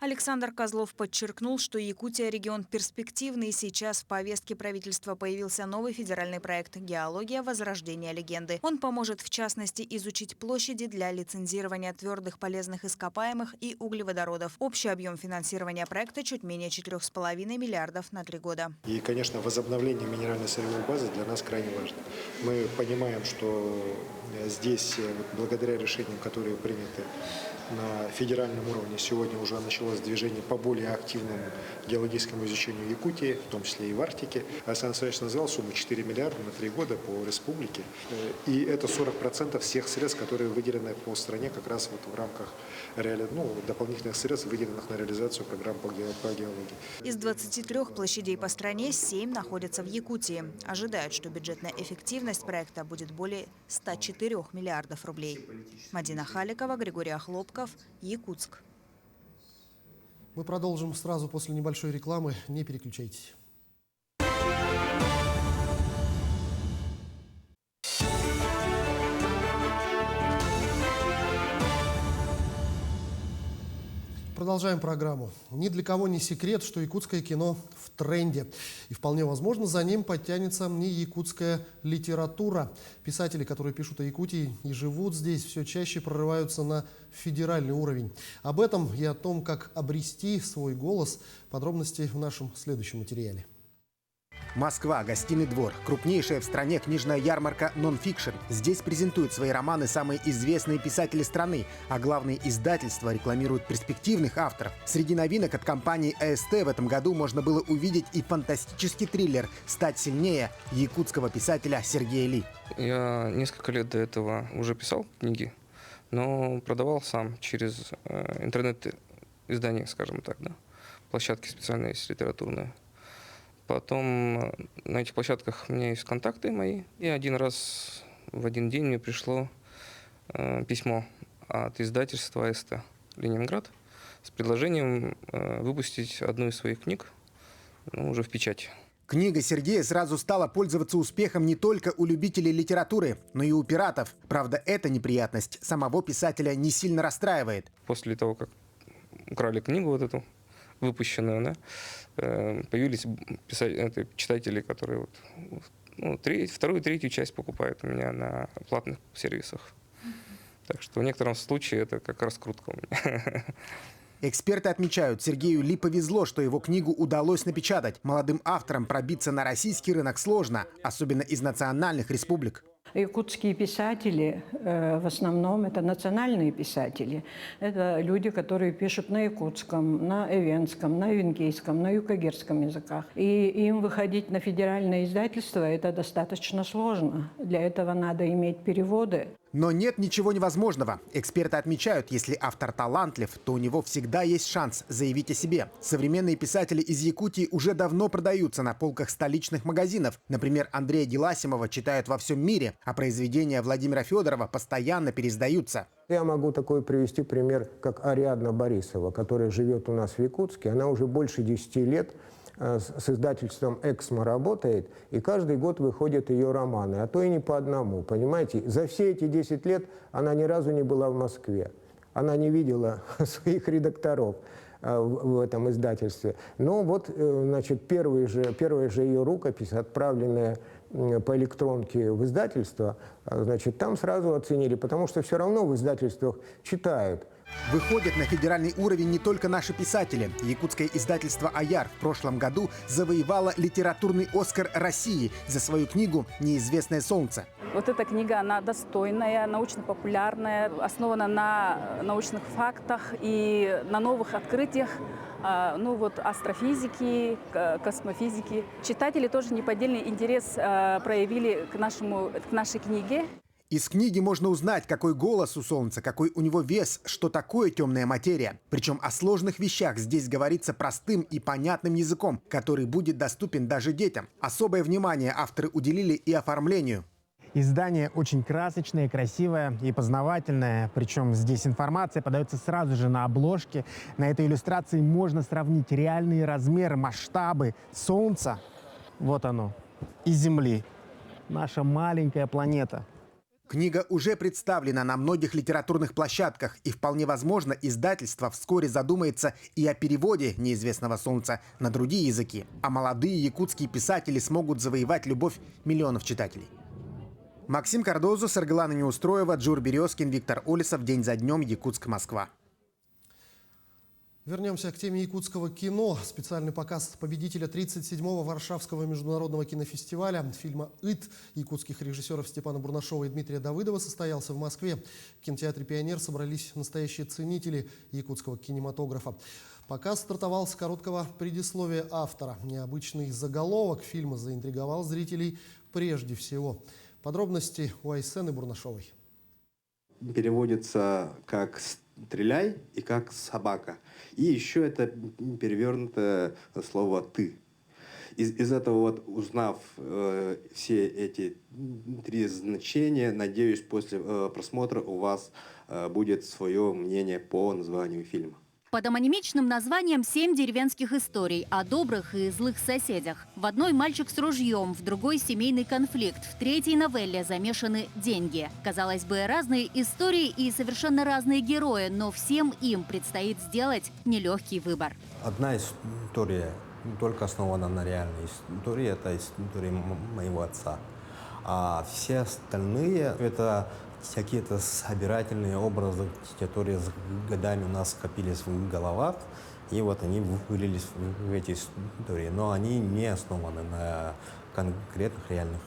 Александр Козлов подчеркнул, что Якутия – регион перспективный. Сейчас в повестке правительства появился новый федеральный проект «Геология. Возрождение легенды». Он поможет, в частности, изучить площади для лицензирования твердых полезных ископаемых и углеводородов. Общий объем финансирования проекта чуть менее 4,5 миллиардов на 3 года. И, конечно, возобновление минеральной сырьевой базы для нас крайне важно. Мы понимаем, что здесь, благодаря решениям, которые приняты на федеральном уровне, сегодня уже началось движение по более активному геологическому изучению Якутии, в том числе и в Арктике. Александр Александрович назвал сумму 4 миллиарда на 3 года по республике. И это 40% всех средств, которые выделены по стране как раз вот в рамках дополнительных средств, выделенных на реализацию программ по геологии. Из 23 площадей по стране 7 находятся в Якутии. Ожидают, что бюджетная эффективность проекта будет более 104 миллиардов рублей. Мадина Халикова, Григорий Охлопков, Якутск. Мы продолжим сразу после небольшой рекламы. Не переключайтесь. Продолжаем программу. Ни для кого не секрет, что якутское кино в тренде. И вполне возможно, за ним подтянется и якутская литература. Писатели, которые пишут о Якутии и живут здесь, все чаще прорываются на федеральный уровень. Об этом и о том, как обрести свой голос, подробности в нашем следующем материале. Москва, Гостиный двор. Крупнейшая в стране книжная ярмарка «Нон-фикшн». Здесь презентуют свои романы самые известные писатели страны, а главные издательства рекламируют перспективных авторов. Среди новинок от компании АСТ в этом году можно было увидеть и фантастический триллер «Стать сильнее» якутского писателя Сергея Ли. Я несколько лет до этого уже писал книги, но продавал сам через интернет-издания, скажем так, да. Площадки специальные есть литературные. Потом на этих площадках у меня есть контакты мои. И один раз в один день мне пришло письмо от издательства АСТ «Ленинград» с предложением выпустить одну из своих книг, уже в печати. Книга Сергея сразу стала пользоваться успехом не только у любителей литературы, но и у пиратов. Правда, эта неприятность самого писателя не сильно расстраивает. После того, как украли книгу вот эту, выпущенную, да, появились читатели, которые вторую и третью часть покупают у меня на платных сервисах. Так что в некотором случае это как раскрутка у меня. Эксперты отмечают, Сергею Ли повезло, что его книгу удалось напечатать. Молодым авторам пробиться на российский рынок сложно, особенно из национальных республик. Якутские писатели в основном это национальные писатели. Это люди, которые пишут на якутском, на эвенском, на венгейском, на юкагирском языках. И им выходить на федеральное издательство это достаточно сложно. Для этого надо иметь переводы. Но нет ничего невозможного. Эксперты отмечают, если автор талантлив, то у него всегда есть шанс заявить о себе. Современные писатели из Якутии уже давно продаются на полках столичных магазинов. Например, Андрея Геласимова читают во всем мире, а произведения Владимира Федорова постоянно переиздаются. Я могу такой привести пример, как Ариадна Борисова, которая живет у нас в Якутске. Она уже больше 10 лет с издательством «Эксмо» работает, и каждый год выходят ее романы, а то и не по одному, понимаете? За все эти 10 лет она ни разу не была в Москве. Она не видела своих редакторов в этом издательстве. Но вот, значит, первая же ее рукопись, отправленная по электронке в издательство, значит, там сразу оценили, потому что все равно в издательствах читают. Выходят на федеральный уровень не только наши писатели. Якутское издательство «Аяр» в прошлом году завоевало литературный «Оскар» России за свою книгу «Неизвестное солнце». Вот эта книга, она достойная, научно-популярная, основана на научных фактах и на новых открытиях, астрофизики, космофизики. Читатели тоже неподдельный интерес проявили к нашей книге. Из книги можно узнать, какой голос у Солнца, какой у него вес, что такое темная материя. Причем о сложных вещах здесь говорится простым и понятным языком, который будет доступен даже детям. Особое внимание авторы уделили и оформлению. Издание очень красочное, красивое и познавательное. Причем здесь информация подается сразу же на обложке. На этой иллюстрации можно сравнить реальные размеры, масштабы Солнца. Вот оно. И Земли. Наша маленькая планета. Книга уже представлена на многих литературных площадках, и вполне возможно, издательство вскоре задумается и о переводе «Неизвестного солнца» на другие языки. А молодые якутские писатели смогут завоевать любовь миллионов читателей. Максим Кардозу, Саргалана Неустроева, Джур Березкин, Виктор Олесов. День за днем. Якутск, Москва. Вернемся к теме якутского кино. Специальный показ победителя 37-го Варшавского международного кинофестиваля фильма «Ит» якутских режиссеров Степана Бурнашова и Дмитрия Давыдова состоялся в Москве. В кинотеатре «Пионер» собрались настоящие ценители якутского кинематографа. Показ стартовал с короткого предисловия автора. Необычный заголовок фильма заинтриговал зрителей прежде всего. Подробности у Айсены Бурнашовой. Переводится как «стреляй» и как «собака». И еще это перевернутое слово «ты». Из этого вот, узнав все эти три значения, надеюсь, после просмотра у вас будет свое мнение по названию фильма. Под амонимичным названием «7 деревенских историй» о добрых и злых соседях. В одной мальчик с ружьем, в другой семейный конфликт, в третьей новелле замешаны деньги. Казалось бы, разные истории и совершенно разные герои, но всем им предстоит сделать нелегкий выбор. Одна история только основана на реальной истории, это история моего отца. А все остальные – это какие-то собирательные образы, которые с годами у нас скопились в головах, и вот они вылились в эти истории. Но они не основаны на конкретных реальных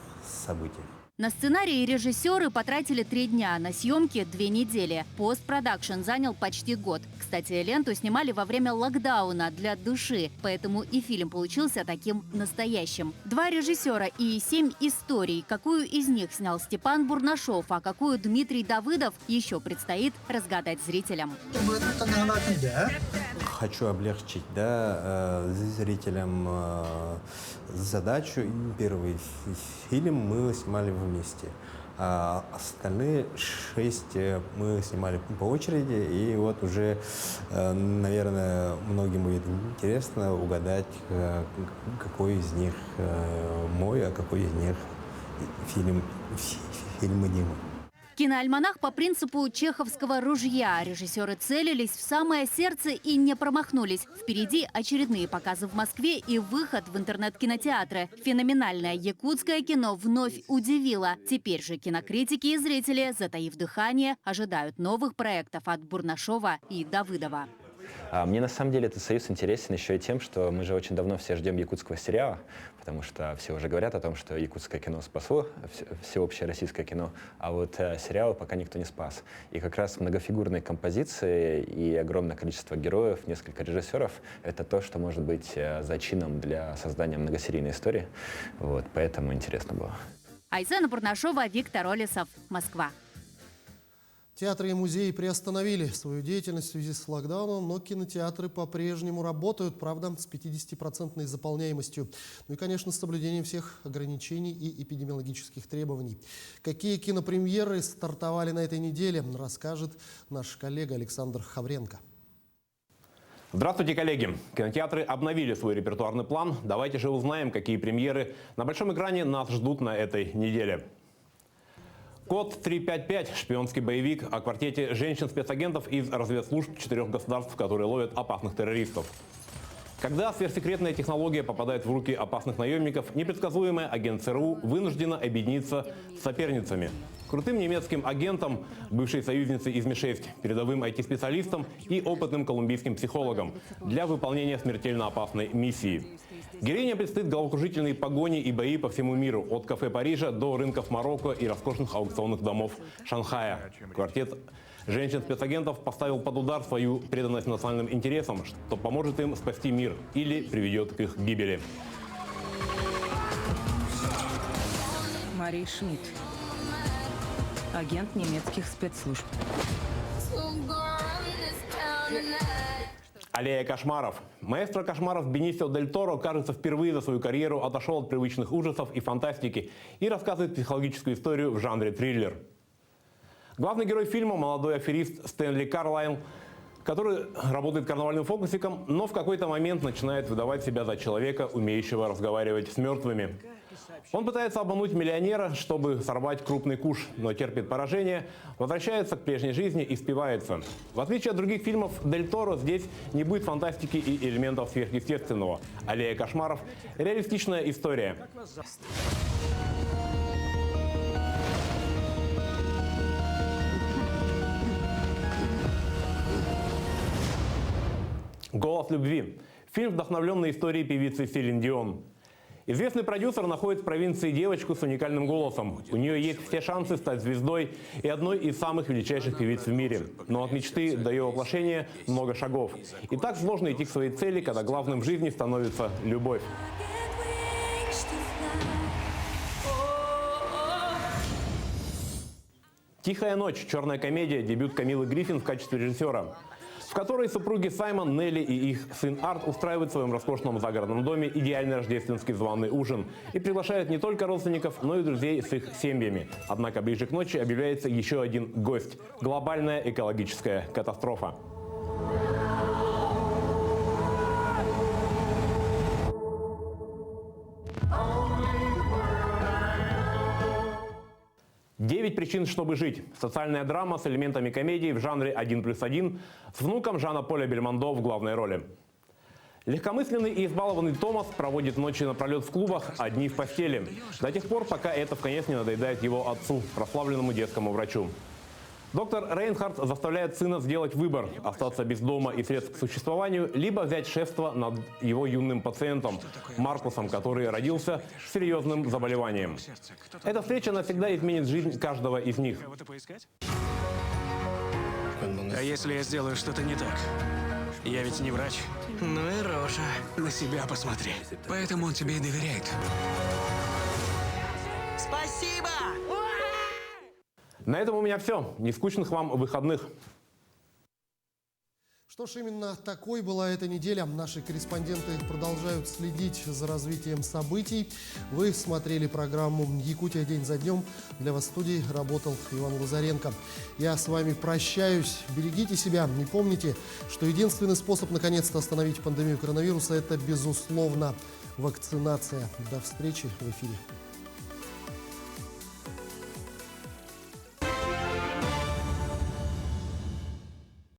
событиях. На сценарий режиссеры потратили 3 дня, на съемки 2 недели. Постпродакшн занял почти год. Кстати, ленту снимали во время локдауна для души, поэтому и фильм получился таким настоящим. 2 режиссера и 7 историй. Какую из них снял Степан Бурнашов, а какую Дмитрий Давыдов, еще предстоит разгадать зрителям. Хочу облегчить зрителям задачу. Первый фильм мы снимали вместе, а остальные 6 мы снимали по очереди. И вот уже, наверное, многим будет интересно угадать, какой из них мой, а какой из них фильм Димы. Киноальманах по принципу чеховского ружья. Режиссеры целились в самое сердце и не промахнулись. Впереди очередные показы в Москве и выход в интернет-кинотеатры. Феноменальное якутское кино вновь удивило. Теперь же кинокритики и зрители, затаив дыхание, ожидают новых проектов от Бурнашова и Давыдова. Мне на самом деле этот союз интересен еще и тем, что мы же очень давно все ждем якутского сериала, потому что все уже говорят о том, что якутское кино спасло всеобщее российское кино, а вот сериалы пока никто не спас. И как раз многофигурные композиции и огромное количество героев, несколько режиссеров — это то, что может быть зачином для создания многосерийной истории. Вот, поэтому интересно было. Айсена Бурнашова, Виктор Олесов, Москва. Театры и музеи приостановили свою деятельность в связи с локдауном, но кинотеатры по-прежнему работают, правда, с 50% заполняемостью. Ну и, конечно, с соблюдением всех ограничений и эпидемиологических требований. Какие кинопремьеры стартовали на этой неделе, расскажет наш коллега Александр Хавренко. Здравствуйте, коллеги! Кинотеатры обновили свой репертуарный план. Давайте же узнаем, какие премьеры на большом экране нас ждут на этой неделе. «Код 355» – шпионский боевик о квартете женщин-спецагентов из разведслужб 4 государств, которые ловят опасных террористов. Когда сверхсекретная технология попадает в руки опасных наемников, непредсказуемая агент ЦРУ вынуждена объединиться с соперницами. Крутым немецким агентом, бывшей союзницей из Ми-6, передовым IT-специалистом и опытным колумбийским психологом для выполнения смертельно опасной миссии. Героине предстоит головокружительные погони и бои по всему миру, от кафе Парижа до рынков Марокко и роскошных аукционных домов Шанхая. Квартет женщин-спецагентов поставил под удар свою преданность национальным интересам, что поможет им спасти мир или приведет к их гибели. Мария Шмидт, агент немецких спецслужб. «Аллея кошмаров». Маэстро кошмаров Бенисио Дель Торо, кажется, впервые за свою карьеру отошел от привычных ужасов и фантастики и рассказывает психологическую историю в жанре триллер. Главный герой фильма – молодой аферист Стэнли Карлайл, который работает карнавальным фокусником, но в какой-то момент начинает выдавать себя за человека, умеющего разговаривать с мертвыми. Он пытается обмануть миллионера, чтобы сорвать крупный куш, но терпит поражение, возвращается к прежней жизни и спивается. В отличие от других фильмов Дель Торо, здесь не будет фантастики и элементов сверхъестественного. «Аллея кошмаров» – реалистичная история. «Голос любви» – фильм, вдохновленный историей певицы Селин Дион. Известный продюсер находит в провинции девочку с уникальным голосом. У нее есть все шансы стать звездой и одной из самых величайших певиц в мире. Но от мечты до ее воплощения много шагов. И так сложно идти к своей цели, когда главным в жизни становится любовь. «Тихая ночь», черная комедия, дебют Камилы Гриффин в качестве режиссера, в которой супруги Саймон, Нелли и их сын Арт устраивают в своем роскошном загородном доме идеальный рождественский званый ужин и приглашают не только родственников, но и друзей с их семьями. Однако ближе к ночи объявляется еще один гость – глобальная экологическая катастрофа. «9 причин, чтобы жить» – социальная драма с элементами комедии в жанре 1+1 с внуком Жана-Поля Бельмондо в главной роли. Легкомысленный и избалованный Томас проводит ночи напролет в клубах, а дни в постели. До тех пор, пока это вконец не надоедает его отцу, прославленному детскому врачу. Доктор Рейнхард заставляет сына сделать выбор – остаться без дома и средств к существованию, либо взять шефство над его юным пациентом Маркусом, который родился с серьезным заболеванием. Эта встреча навсегда изменит жизнь каждого из них. А если я сделаю что-то не так? Я ведь не врач. Ну и рожа. На себя посмотри. Поэтому он тебе и доверяет. Спасибо! На этом у меня все. Нескучных вам выходных. Что ж, именно такой была эта неделя. Наши корреспонденты продолжают следить за развитием событий. Вы смотрели программу «Якутия. День за днем». Для вас в студии работал Иван Лазаренко. Я с вами прощаюсь. Берегите себя. И помните, что единственный способ наконец-то остановить пандемию коронавируса – это, безусловно, вакцинация. До встречи в эфире.